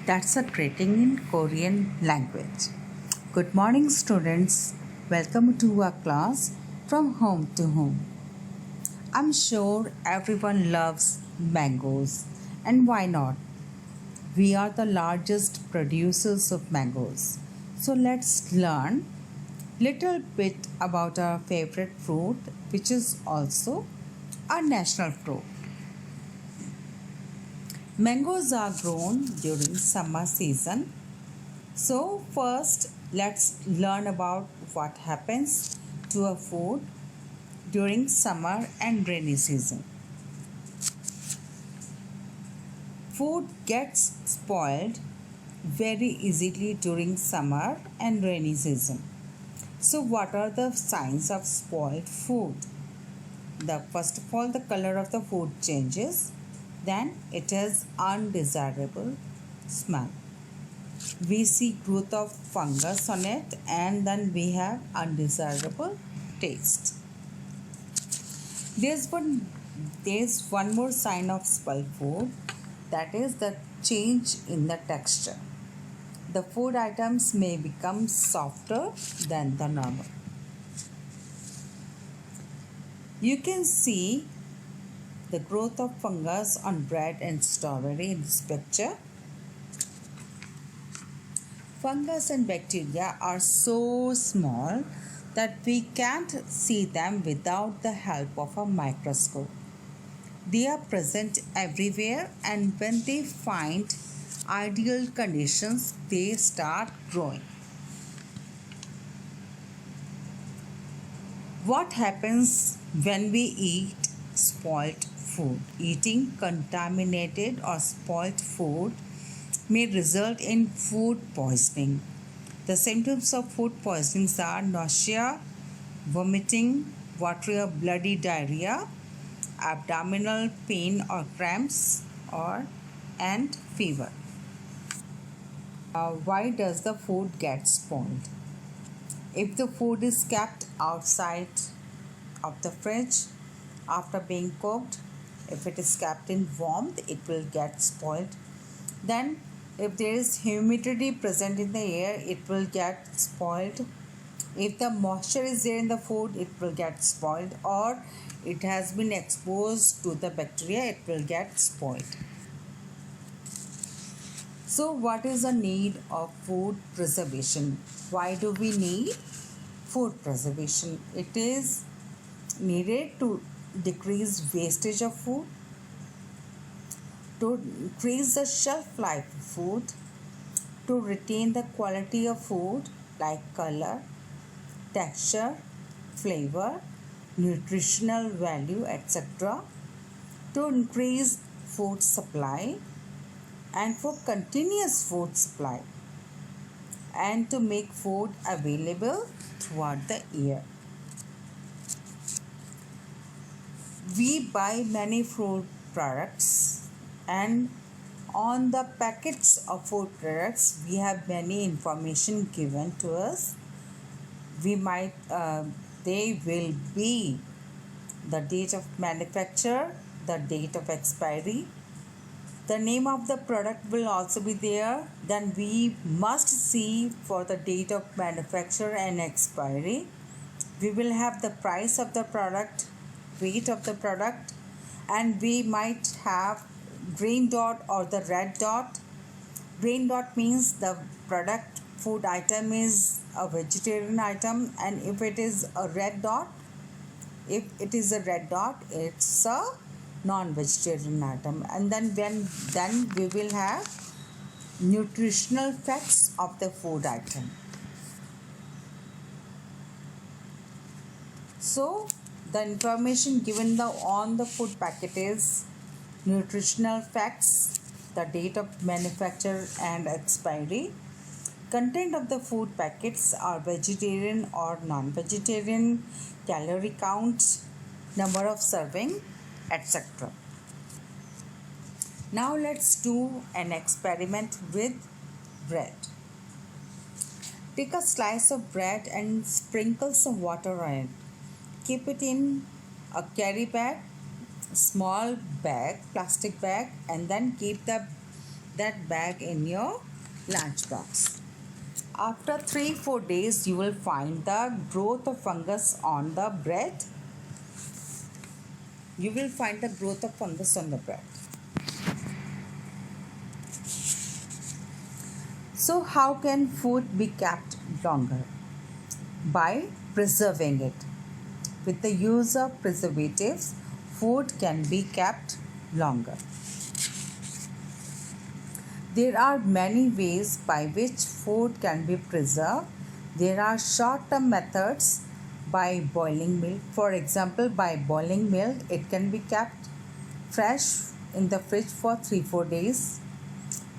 That's a greeting in Korean language. Good morning, students. Welcome to our class from home to home. I'm sure everyone loves mangoes, and why not? We are the largest producers of mangoes. So let's learn little bit about our favorite fruit, which is also our national fruit. Mangoes are grown during summer season. So first let's learn about what happens to a food during summer and rainy season. Food gets spoiled very easily during summer and rainy season. So what are the signs of spoiled food? First of all, the color of the food changes, then it has undesirable smell. We see growth of fungus on it, and then we have undesirable taste. There's one more sign of spoiled food, that is the change in the texture. The food items may become softer than the normal. You can see the growth of fungus on bread and strawberry in this picture. Fungus and bacteria are so small that we can't see them without the help of a microscope. They are present everywhere, and when they find ideal conditions, they start growing. What happens when we eat spoiled food? Eating contaminated or spoiled food may result in food poisoning. The symptoms of food poisoning are nausea, vomiting, watery or bloody diarrhea, abdominal pain or cramps, and fever. Why does the food get spoiled? If the food is kept outside of the fridge after being cooked, if it is kept in warmth, it will get spoiled. Then if there is humidity present in the air, it will get spoiled. If the moisture is there in the food, it will get spoiled, or it has been exposed to the bacteria, it will get spoiled. So what is the need of food preservation? Why do we need food preservation? It is needed to decrease wastage of food, to increase the shelf life of food, to retain the quality of food like color, texture, flavor, nutritional value, etc., to increase food supply and for continuous food supply, and to make food available throughout the year. We buy many food products, and on the packets of food products we have many information given to us. They will be the date of manufacture, the date of expiry, the name of the product will also be there. Then we must see for the date of manufacture and expiry. We will have the price of the product, weight of the product, and we might have green dot or the red dot. Green dot means the product food item is a vegetarian item, and if it is a red dot, it's a non-vegetarian item. And then we will have nutritional facts of the food item. So the information given on the food packet is nutritional facts, the date of manufacture and expiry. Content of the food packets are vegetarian or non-vegetarian, calorie count, number of serving, etc. Now let's do an experiment with bread. Take a slice of bread and sprinkle some water on it. Keep it in a carry bag, small bag, plastic bag, and then keep the that bag in your lunchbox. After 3-4 days, you will find the growth of fungus on the bread. You will find the growth of fungus on the bread. So, how can food be kept longer? By preserving it. With the use of preservatives, food can be kept longer. There are many ways by which food can be preserved. There are short-term methods by boiling milk. For example, by boiling milk, it can be kept fresh in the fridge for 3-4 days.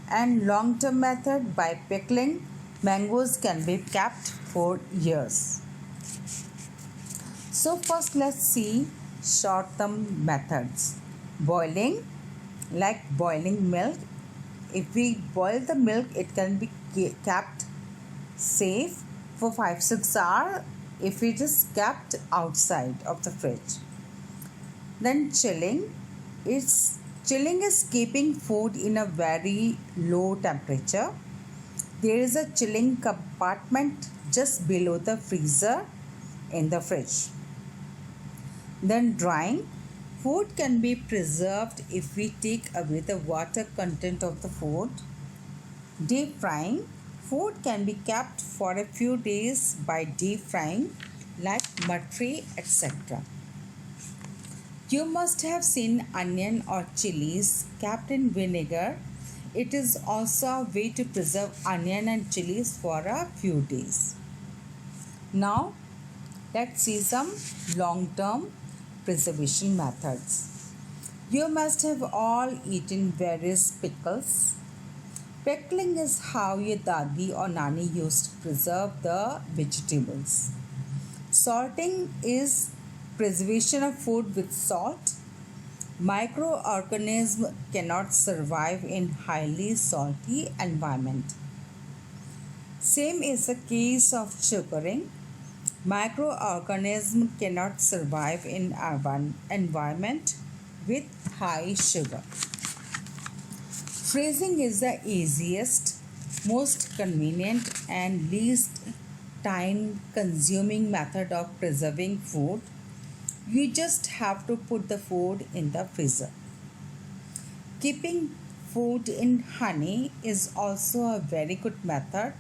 And long-term method by pickling, mangoes can be kept for years. So first let's see short-term methods. Boiling, like boiling milk. If we boil the milk, it can be kept safe for 5-6 hours if it is kept outside of the fridge. Then chilling. Chilling is keeping food in a very low temperature. There is a chilling compartment just below the freezer in the fridge. Then drying. Food can be preserved if we take away the water content of the food. Deep frying. Food can be kept for a few days by deep frying like mutri, etc. You must have seen onion or chilies kept in vinegar. It is also a way to preserve onion and chilies for a few days. Now, let's see some long-term preservation methods. You must have all eaten various pickles. Pickling is how your dadi or nani used to preserve the vegetables. Salting is preservation of food with salt. Microorganisms cannot survive in highly salty environment. Same is the case of sugaring. Microorganisms cannot survive in an environment with high sugar. Freezing is the easiest, most convenient and least time consuming method of preserving food. You just have to put the food in the freezer. Keeping food in honey is also a very good method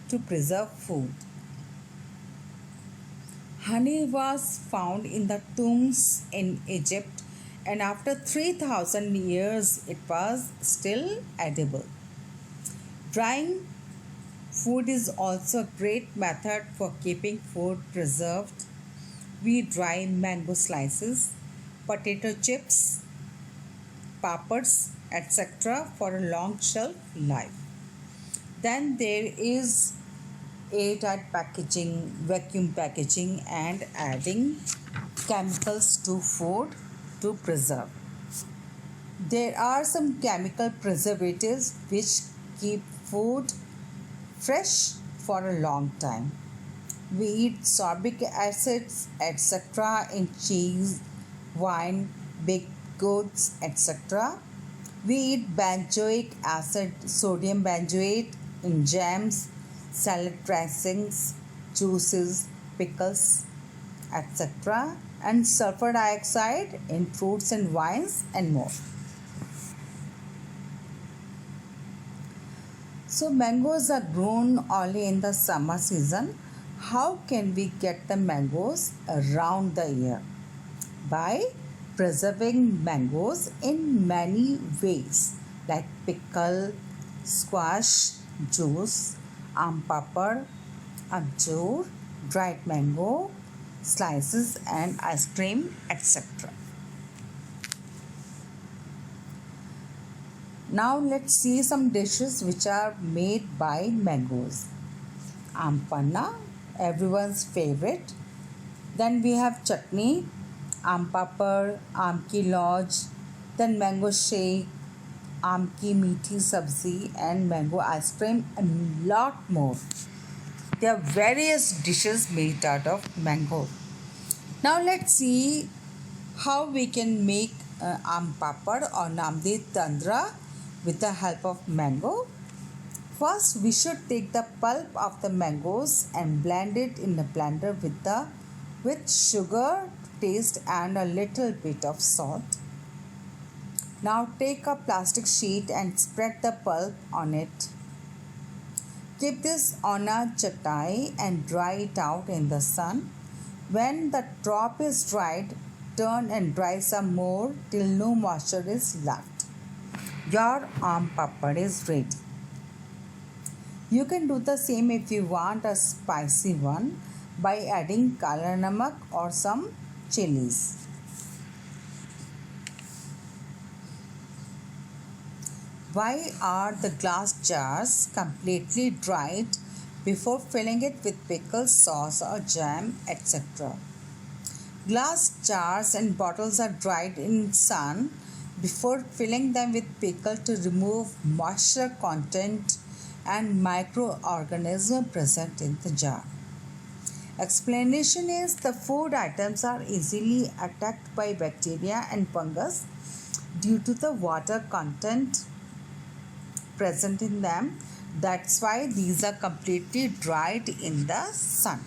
to preserve food. Honey was found in the tombs in Egypt, and after 3000 years it was still edible. Drying food is also a great method for keeping food preserved. We dry mango slices, potato chips, papads, etc. for a long shelf life. Then there is airtight packaging, vacuum packaging and adding chemicals to food to preserve. There are some chemical preservatives which keep food fresh for a long time. We eat sorbic acids, etc. in cheese, wine, baked goods, etc. We eat benzoic acid, sodium benzoate in jams, salad dressings, juices, pickles, etc. and sulfur dioxide in fruits and wines and more. So mangoes are grown only in the summer season. How can we get the mangoes around the year? By preserving mangoes in many ways like pickle, squash, juice, papad, amchur, dried mango, slices and ice cream, etc. Now let's see some dishes which are made by mangoes. Panna, everyone's favorite. Then we have chutney, papad, ki lodge, then mango shake, ki meethi sabzi and mango ice cream and lot more. There are various dishes made out of mango. Now let's see how we can make papad or namdi tandra with the help of mango. First, we should take the pulp of the mangoes and blend it in a blender with sugar to taste and a little bit of salt. Now take a plastic sheet and spread the pulp on it. Keep this on a chatai and dry it out in the sun. When the top is dried, turn and dry some more till no moisture is left. Your aam papad is ready. You can do the same if you want a spicy one by adding kala namak or some chilies. Why are the glass jars completely dried before filling it with pickle, sauce or jam, etc.? Glass jars and bottles are dried in sun before filling them with pickle to remove moisture content and microorganisms present in the jar. Explanation is the food items are easily attacked by bacteria and fungus due to the water content present in them. That's why these are completely dried in the sun.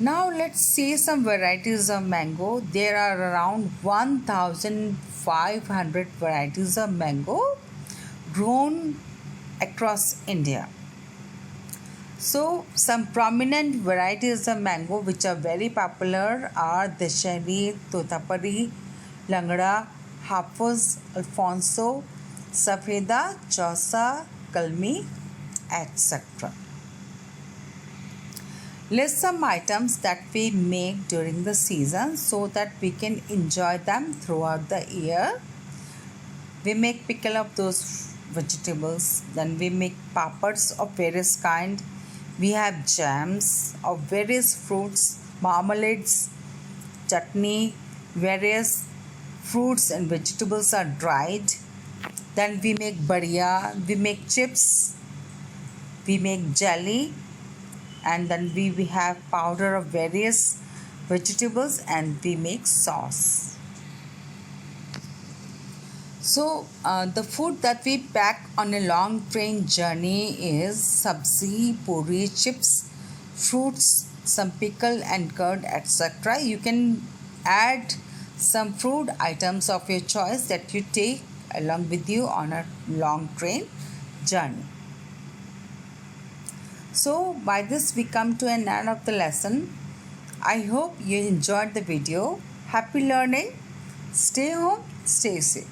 Now let's see some varieties of mango. There are around 1500 varieties of mango grown across India. So some prominent varieties of mango which are very popular are Dashani, Totapari, Langda, Hafuz, Alfonso, Safeda, Chausa, Kalmi, etc. List some items that we make during the season so that we can enjoy them throughout the year. We make pickle of those vegetables, then we make papads of various kind. We have jams of various fruits, marmalades, chutney, various fruits and vegetables are dried. Then we make badiya, we make chips, we make jelly, and then we have powder of various vegetables and we make sauce. So the food that we pack on a long train journey is sabzi, puri, chips, fruits, some pickle and curd, etc. You can add some food items of your choice that you take along with you on a long train journey. So by this we come to an end of the lesson. I hope you enjoyed the video. Happy learning. Stay home, stay safe.